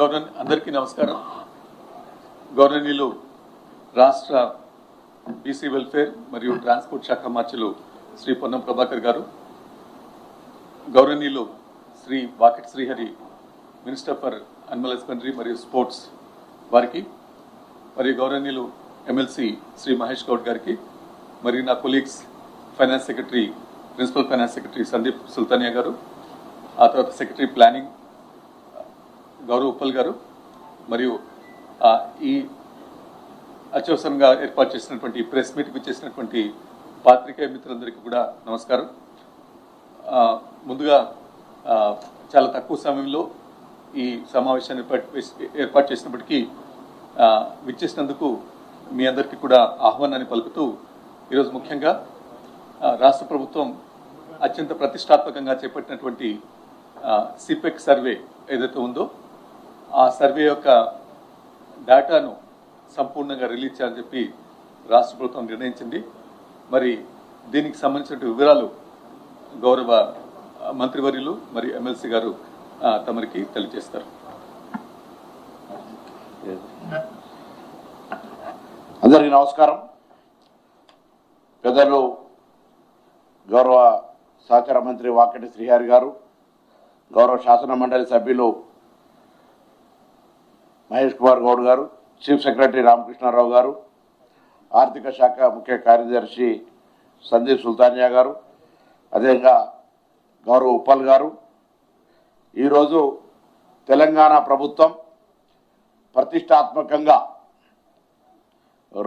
అందరికీ నమస్కారం. గౌరవనీయులు రాష్ట్ర బీసీ వెల్ఫేర్ మరియు ట్రాన్స్పోర్ట్ శాఖ మార్చులు శ్రీ పొన్నం ప్రభాకర్ గారు, గౌరవనీయులు Shri Vakiti Srihari minister for animal husbandry మరియు స్పోర్ట్స్ వారికి, మరియు గౌరవనీయులు ఎమ్మెల్సీ శ్రీ మహేష్ గౌడ్ గారికి, మరియు నా colleagues finance secretary, principal finance secretary Sandeep Sultania గారు, ఆ తర్వాత సెక్రటరీ ప్లానింగ్ గౌరవ్ ఉప్పల్ గారు, మరియు ఈ అత్యవసరంగా ఏర్పాటు చేసినటువంటి ప్రెస్ మీట్కి చేసినటువంటి పాత్రికేయ మిత్రులందరికీ కూడా నమస్కారం. ముందుగా చాలా తక్కువ సమయంలో ఈ సమావేశాన్ని ఏర్పాటు చేసినప్పటికీ విచ్చేసినందుకు మీ అందరికీ కూడా ఆహ్వానాన్ని పలుకుతూ, ఈరోజు ముఖ్యంగా రాష్ట్ర ప్రభుత్వం అత్యంత ప్రతిష్టాత్మకంగా చేపట్టినటువంటి సిపెక్ సర్వే ఏదైతే ఉందో ఆ సర్వే యొక్క డేటాను సంపూర్ణంగా రిలీజ్ చేయాలని చెప్పి రాష్ట్ర ప్రభుత్వం నిర్ణయించింది. మరి దీనికి సంబంధించిన వివరాలు గౌరవ మంత్రివర్యులు మరియు ఎమ్మెల్సీ గారు తమరికి తెలియజేస్తారు. అందరికీ నమస్కారం. పెద్దలు గౌరవ సహకార మంత్రి వాకిటి శ్రీహరి గారు, గౌరవ శాసన మండలి సభ్యులు మహేష్ కుమార్ గౌడ్ గారు, చీఫ్ సెక్రటరీ రామకృష్ణారావు గారు, ఆర్థిక శాఖ ముఖ్య కార్యదర్శి సందీప్ సుల్తానియా గారు, అదేవిధంగా గౌరవ ఉప్పల్ గారు, ఈరోజు తెలంగాణ ప్రభుత్వం ప్రతిష్టాత్మకంగా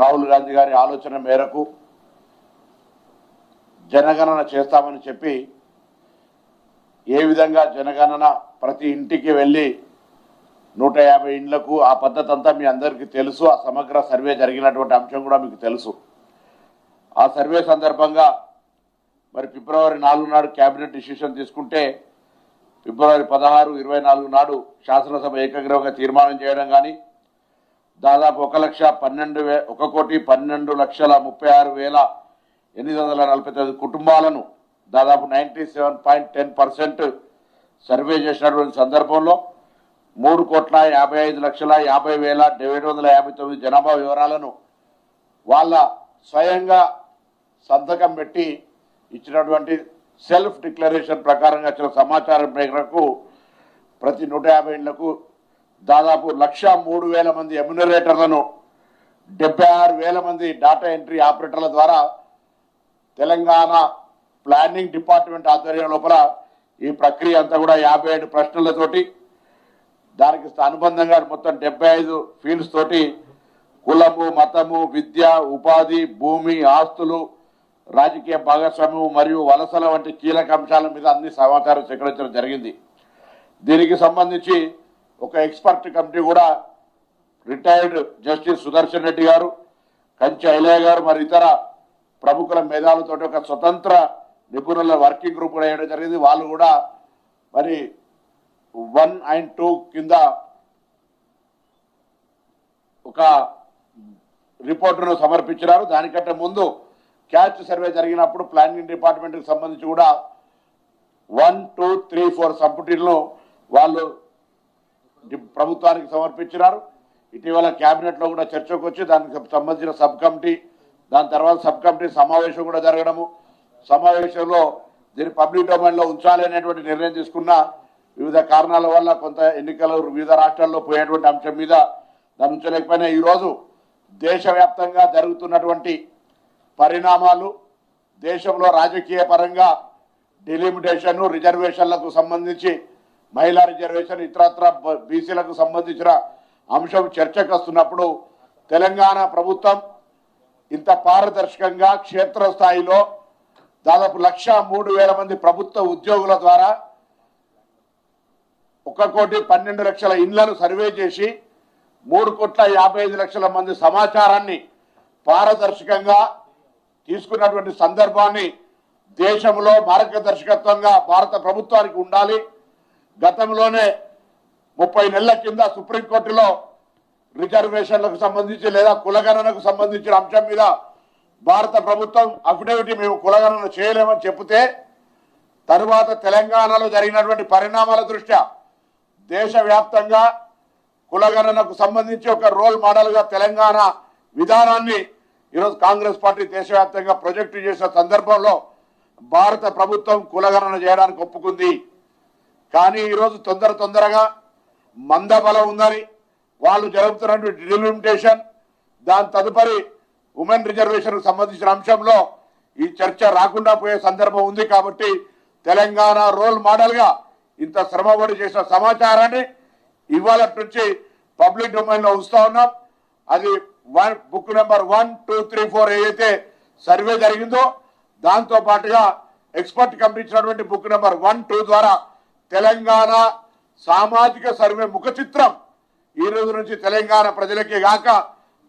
రాహుల్ గాంధీ గారి ఆలోచన మేరకు జనగణన చేస్తామని చెప్పి, ఏ విధంగా జనగణన ప్రతి ఇంటికి వెళ్ళి 150 ఇండ్లకు, ఆ పద్ధతి అంతా మీ అందరికీ తెలుసు. ఆ సమగ్ర సర్వే జరిగినటువంటి అంశం కూడా మీకు తెలుసు. ఆ సర్వే సందర్భంగా మరి ఫిబ్రవరి 4 నాడు క్యాబినెట్ డిసిషన్ తీసుకుంటే, ఫిబ్రవరి 16, 24 నాడు శాసనసభ ఏకగ్రీవంగా తీర్మానం చేయడం కానీ, దాదాపు 1,12,36,849 కుటుంబాలను, దాదాపు 97.10% సర్వే చేసినటువంటి సందర్భంలో 3,55,50,759 జనాభా వివరాలను వాళ్ళ స్వయంగా సంతకం పెట్టి ఇచ్చినటువంటి సెల్ఫ్ డిక్లరేషన్ ప్రకారంగా వచ్చిన సమాచారం మేరకు ప్రతి 150 ఇండ్లకు దాదాపు 1,03,000 మంది ఎమ్యునరేటర్లను, 76,000 మంది డాటా ఎంట్రీ ఆపరేటర్ల ద్వారా తెలంగాణ ప్లానింగ్ డిపార్ట్మెంట్ ఆధ్వర్యం లోపల ఈ ప్రక్రియ అంతా కూడా 57 ప్రశ్నలతోటి, దానికి అనుబంధంగా మొత్తం 75 ఫీల్డ్స్ తోటి కులము, మతము, విద్య, ఉపాధి, భూమి, ఆస్తులు, రాజకీయ భాగస్వామ్యం మరియు వలసల వంటి కీలక అంశాల మీద అన్ని సమాచారం సేకరించడం జరిగింది. దీనికి సంబంధించి ఒక ఎక్స్పర్ట్ కమిటీ కూడా రిటైర్డ్ జస్టిస్ సుదర్శన్ రెడ్డి గారు, కంచె ఐలయ్య గారు మరి ఇతర ప్రముఖుల మేధావులతో ఒక స్వతంత్ర నిపుణుల వర్కింగ్ గ్రూప్ కూడా వేయడం జరిగింది. వాళ్ళు కూడా మరి 1 and 2 కింద ఒక రిపోర్టును సమర్పించినారు. దానికంటే ముందు క్యాచ్ సర్వే జరిగినప్పుడు ప్లానింగ్ డిపార్ట్మెంట్కి సంబంధించి కూడా 1, 2, 3, 4 సంపుటీలను వాళ్ళు ప్రభుత్వానికి సమర్పించినారు. ఇటీవల క్యాబినెట్లో కూడా చర్చకు వచ్చి దానికి సంబంధించిన సబ్ కమిటీ, దాని తర్వాత సబ్ కమిటీ సమావేశం కూడా జరగడము, సమావేశంలో దీన్ని పబ్లిక్ డొమైన్లో ఉంచాలి అనేటువంటి నిర్ణయం తీసుకున్న, వివిధ కారణాల వల్ల కొంత ఎన్నికలు వివిధ రాష్ట్రాల్లో పోయేటువంటి అంశం మీద దాని ఉంచలేకపోయినా, ఈరోజు దేశవ్యాప్తంగా జరుగుతున్నటువంటి పరిణామాలు, దేశంలో రాజకీయ పరంగా డిలిమిటేషన్, రిజర్వేషన్లకు సంబంధించి మహిళా రిజర్వేషన్, ఇతరత్ర బీసీలకు సంబంధించిన అంశం చర్చకు వస్తున్నప్పుడు తెలంగాణ ప్రభుత్వం ఇంత పారదర్శకంగా క్షేత్రస్థాయిలో దాదాపు 1,03,000 మంది ప్రభుత్వ ఉద్యోగుల ద్వారా 1,12,00,000 ఇండ్లను సర్వే చేసి 3,55,00,000 మంది సమాచారాన్ని పారదర్శకంగా తీసుకున్నటువంటి సందర్భాన్ని దేశంలో మార్గదర్శకత్వంగా భారత ప్రభుత్వానికి ఉండాలి. గతంలోనే 30 నెలల కింద సుప్రీంకోర్టులో రిజర్వేషన్లకు సంబంధించి లేదా కులగణనకు సంబంధించిన అంశం మీద భారత ప్రభుత్వం అఫిడవిట్ మేము కులగణన చేయలేమని చెబితే, తరువాత తెలంగాణలో జరిగినటువంటి పరిణామాల దృష్ట్యా దేశవ్యాప్తంగా కులగణనకు సంబంధించి ఒక రోల్ మోడల్గా తెలంగాణ విధానాన్ని ఈరోజు కాంగ్రెస్ పార్టీ దేశవ్యాప్తంగా ప్రొజెక్ట్ చేసిన సందర్భంలో భారత ప్రభుత్వం కులగణన చేయడానికి ఒప్పుకుంది. కానీ ఈరోజు తొందరగా మందబలం ఉందని వాళ్ళు జరుగుతున్నటువంటి డిలిమిటేషన్, దాని తదుపరి ఉమెన్ రిజర్వేషన్కు సంబంధించిన అంశంలో ఈ చర్చ రాకుండా పోయే సందర్భం ఉంది. కాబట్టి తెలంగాణ రోల్ మోడల్గా ఇంత శ్రమపడి చేసిన సమాచారాన్ని ఇవాళ నుంచి పబ్లిక్ డొమైన్లో ఉంచుతా ఉన్నాం. అది బుక్ నెంబర్ 1, 2, 3, 4 ఏదైతే సర్వే జరిగిందో దాంతో పాటుగా ఎక్స్పర్ట్ కమిటీ ఇచ్చినటువంటి బుక్ నెంబర్ 1, 2 ద్వారా తెలంగాణ సామాజిక సర్వే ముఖ చిత్రం ఈ రోజు నుంచి తెలంగాణ ప్రజలకే గాక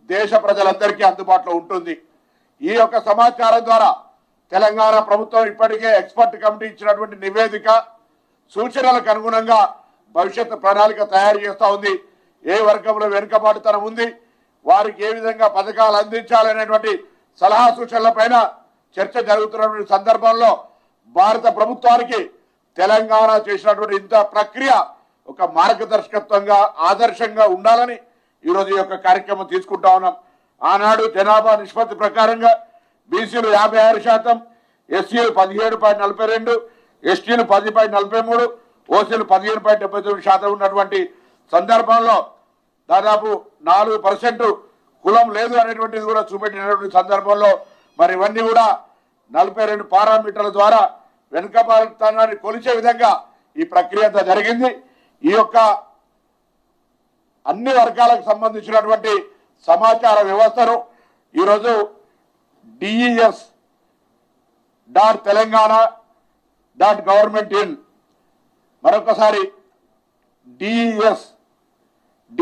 దేశ ప్రజలందరికీ అందుబాటులో ఉంటుంది. ఈ యొక్క సమాచారం ద్వారా తెలంగాణ ప్రభుత్వం ఇప్పటికే ఎక్స్పర్ట్ కమిటీ ఇచ్చినటువంటి నివేదిక సూచనలకు అనుగుణంగా భవిష్యత్తు ప్రణాళిక తయారు చేస్తూ ఉంది. ఏ వర్గంలో వెనుకబాటుతనం ఉంది, వారికి ఏ విధంగా పథకాలు అందించాలనేటువంటి సలహా సూచనల పైన చర్చ జరుగుతున్నటువంటి సందర్భంలో భారత ప్రభుత్వానికి తెలంగాణ చేసినటువంటి ఇంత ప్రక్రియ ఒక మార్గదర్శకత్వంగా ఆదర్శంగా ఉండాలని ఈరోజు ఈ యొక్క కార్యక్రమం తీసుకుంటా ఉన్నాం. ఆనాడు జనాభా నిష్పత్తి ప్రకారంగా బీసీలు 56%, ఎస్సీలు 17.42%, ఎస్టీలు 10.43%, ఓసీలు 15.79% ఉన్నటువంటి సందర్భంలో దాదాపు 4% కులం లేదు అనేటువంటిది కూడా చూపెట్టినటువంటి సందర్భంలో మరి ఇవన్నీ కూడా 42 పారామీటర్ల ద్వారా వెనుకబాటుతనాన్ని కొలిచే విధంగా ఈ ప్రక్రియ అంతా జరిగింది. ఈ యొక్క అన్ని వర్గాలకు సంబంధించినటువంటి సమాచార వ్యవస్థను ఈరోజు DES.Telangana.government.in మరొకసారి DES D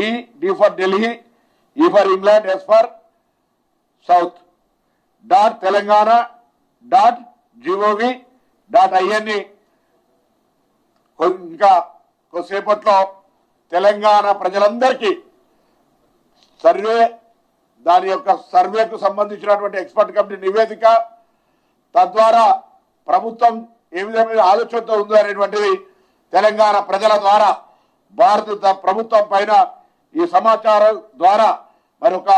for Delhi, E for England, S for south .telangana.gov.in ఇంకా కొద్దిసేపట్లో తెలంగాణ ప్రజలందరికీ సర్వే, దాని యొక్క సర్వేకు సంబంధించినటువంటి ఎక్స్పర్ట్ కమిటీ నివేదిక, తద్వారా ప్రభుత్వం ఏ విధమైన ఆలోచనతో ఉందో అనేటువంటిది తెలంగాణ ప్రజల ద్వారా భారత ప్రభుత్వం పైన ఈ సమాచారం ద్వారా మరి ఒక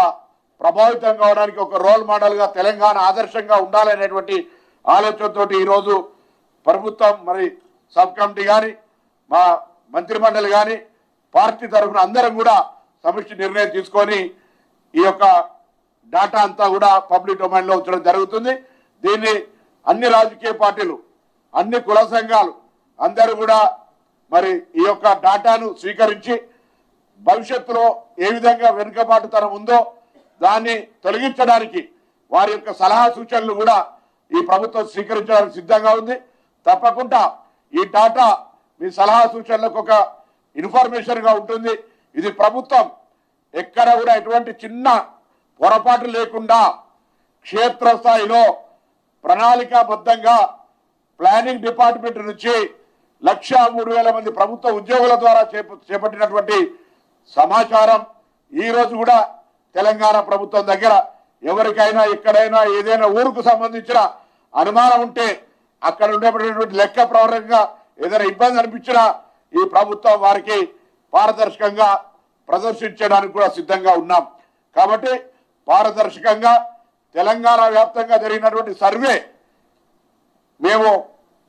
ప్రభావితం కావడానికి ఒక రోల్ మోడల్గా తెలంగాణ ఆదర్శంగా ఉండాలనేటువంటి ఆలోచనతో ఈరోజు ప్రభుత్వం మరి సబ్ కమిటీ కానీ మా మంత్రిమండలి కానీ పార్టీ తరఫున అందరం కూడా సమిష్టి నిర్ణయం తీసుకొని ఈ యొక్క డాటా అంతా కూడా పబ్లిక్ డొమైన్లో ఉంచడం జరుగుతుంది. దీన్ని అన్ని రాజకీయ పార్టీలు, అన్ని కుల సంఘాలు అందరూ కూడా మరి ఈ యొక్క డాటాను స్వీకరించి భవిష్యత్తులో ఏ విధంగా వెనుకబాటుతనం ఉందో దాన్ని తొలగించడానికి వారి యొక్క సలహా సూచనలు కూడా ఈ ప్రభుత్వం స్వీకరించడానికి సిద్ధంగా ఉంది. తప్పకుండా ఈ డాటా మీ సలహా సూచనలకు ఒక ఇన్ఫర్మేషన్గా ఉంటుంది. ఇది ప్రభుత్వం ఎక్కడ కూడా ఎటువంటి చిన్న పొరపాటు లేకుండా క్షేత్రస్థాయిలో ప్రణాళికాబద్ధంగా ప్లానింగ్ డిపార్ట్మెంట్ నుంచి 1,03,000 మంది ప్రభుత్వ ఉద్యోగుల ద్వారా చేపట్టినటువంటి సమాచారం ఈ రోజు కూడా తెలంగాణ ప్రభుత్వం దగ్గర ఎవరికైనా ఎక్కడైనా ఏదైనా ఊరుకు సంబంధించిన అనుమానం ఉంటే అక్కడ ఉండేటటువంటి లెక్క ప్రకారంగా ఏదైనా ఇబ్బంది అనిపించినా ఈ ప్రభుత్వం వారికి పారదర్శకంగా ప్రదర్శించడానికి కూడా సిద్ధంగా ఉన్నాం. కాబట్టి పారదర్శకంగా తెలంగాణ వ్యాప్తంగా జరిగినటువంటి సర్వే మేము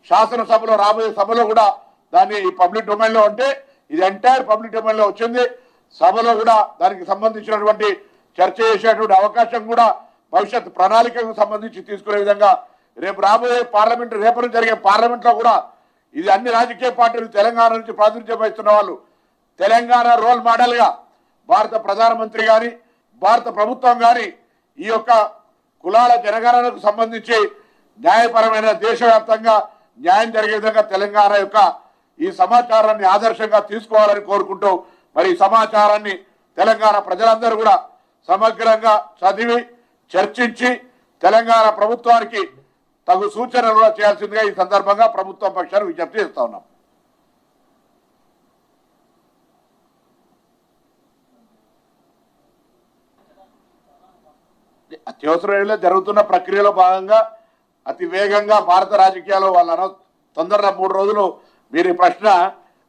శాసనసభలో రాబోయే సభలో కూడా దాన్ని పబ్లిక్ డొమైన్లో అంటే ఇది ఎంటైర్ పబ్లిక్ డొమైన్లో వచ్చింది. సభలో కూడా దానికి సంబంధించినటువంటి చర్చ చేసేటువంటి అవకాశం కూడా భవిష్యత్ ప్రణాళికకు సంబంధించి తీసుకునే విధంగా రేపు రాబోయే పార్లమెంట్, రేపు జరిగే పార్లమెంట్లో కూడా ఇది అన్ని రాజకీయ పార్టీలు తెలంగాణ నుంచి ప్రాతినిధ్యం వహిస్తున్న వాళ్ళు తెలంగాణ రోల్ మోడల్గా భారత ప్రధానమంత్రి కానీ భారత ప్రభుత్వం కానీ ఈ యొక్క కులాల జనగణనకు సంబంధించి న్యాయపరమైన దేశవ్యాప్తంగా న్యాయం జరిగే విధంగా తెలంగాణ యొక్క ఈ సమాచారాన్ని ఆదర్శంగా తీసుకోవాలని కోరుకుంటూ మరి ఈ సమాచారాన్ని తెలంగాణ ప్రజలందరూ కూడా సమగ్రంగా చదివి చర్చించి తెలంగాణ ప్రభుత్వానికి తగు సూచనలు కూడా చేయాల్సిందిగా ఈ సందర్భంగా ప్రభుత్వం పక్షాన్ని విజ్ఞప్తి చేస్తా ఉన్నాం. అత్యవసరంలో జరుగుతున్న ప్రక్రియలో భాగంగా అతి వేగంగా భారత రాజకీయాల్లో వాళ్ళ తొందరగా 3 రోజులు మీరు ఈ ప్రశ్న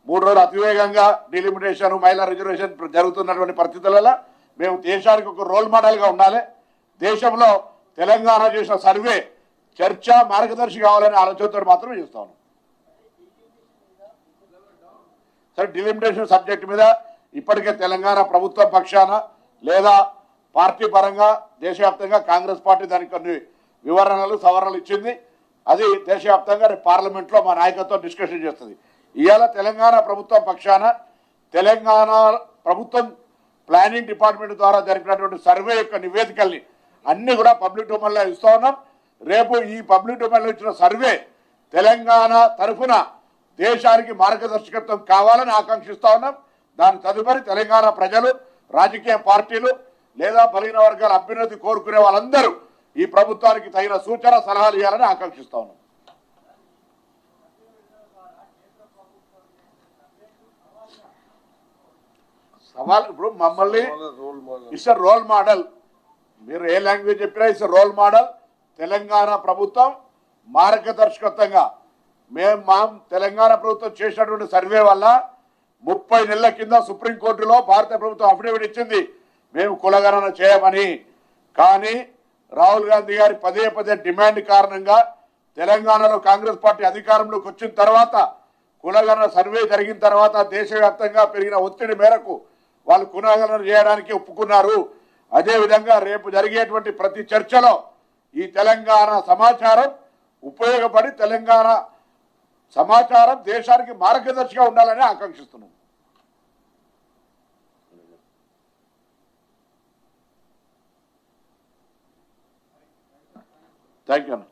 3 రోజులు అతివేగంగా డిలిమిటేషన్ మహిళా రిజర్వేషన్ జరుగుతున్నటువంటి పరిస్థితులలో మేము దేశానికి ఒక రోల్ మోడల్గా ఉండాలి. దేశంలో తెలంగాణ చేసిన సర్వే చర్చ మార్గదర్శి కావాలనే ఆలోచనతో మాత్రం చేస్తా ఉన్నాం. సరే, డిలిమిటేషన్ సబ్జెక్ట్ మీద ఇప్పటికే తెలంగాణ ప్రభుత్వం పక్షాన లేదా పార్టీ పరంగా దేశవ్యాప్తంగా కాంగ్రెస్ పార్టీ దానికి కొన్ని వివరణలు సవరణలు ఇచ్చింది. అది దేశవ్యాప్తంగా రేపు పార్లమెంట్లో మా నాయకత్వం డిస్కషన్ చేస్తుంది. ఇవాళ తెలంగాణ ప్రభుత్వం పక్షాన తెలంగాణ ప్రభుత్వం ప్లానింగ్ డిపార్ట్మెంట్ ద్వారా జరిపినటువంటి సర్వే యొక్క నివేదికల్ని అన్ని కూడా పబ్లిక్ డొమైన్లో ఇస్తా ఉన్నాం. రేపు ఈ పబ్లిక్ డొమైన్లో ఇచ్చిన సర్వే తెలంగాణ తరఫున దేశానికి మార్గదర్శకత్వం కావాలని ఆకాంక్షిస్తా ఉన్నాం. దాని తదుపరి తెలంగాణ ప్రజలు, రాజకీయ పార్టీలు లేదా బలహీన వర్గాల అభ్యున్నతి కోరుకునే వాళ్ళందరూ ఈ ప్రభుత్వానికి తగిన సూచన సలహాలు ఇవ్వాలని ఆకాంక్షిస్తా ఉన్నాం. సవాల్ ఇప్పుడు మమ్మల్ని ఇట్స్ రోల్ మోడల్, మీరు ఏ లాంగ్వేజ్ చెప్పినా ఇట్స్ రోల్ మోడల్. తెలంగాణ ప్రభుత్వం మార్గదర్శకత్వంగా మా తెలంగాణ ప్రభుత్వం చేసినటువంటి సర్వే వల్ల 30 నెలల కింద సుప్రీంకోర్టులో భారత ప్రభుత్వం అఫిడవిట్ ఇచ్చింది మేము కులగణన చేయమని. కానీ రాహుల్ గాంధీ గారి పదే డిమాండ్ కారణంగా తెలంగాణలో కాంగ్రెస్ పార్టీ అధికారంలోకి వచ్చిన తర్వాత కులగణన సర్వే జరిగిన తర్వాత దేశవ్యాప్తంగా పెరిగిన ఒత్తిడి మేరకు వాళ్ళు కులగణన చేయడానికి ఒప్పుకున్నారు. అదేవిధంగా రేపు జరిగేటువంటి ప్రతి చర్చలో ఈ తెలంగాణ సమాచారం ఉపయోగపడి తెలంగాణ సమాచారం దేశానికి మార్గదర్శిగా ఉండాలని ఆకాంక్షిస్తున్నాం. థ్యాంక్ యూ అన్న.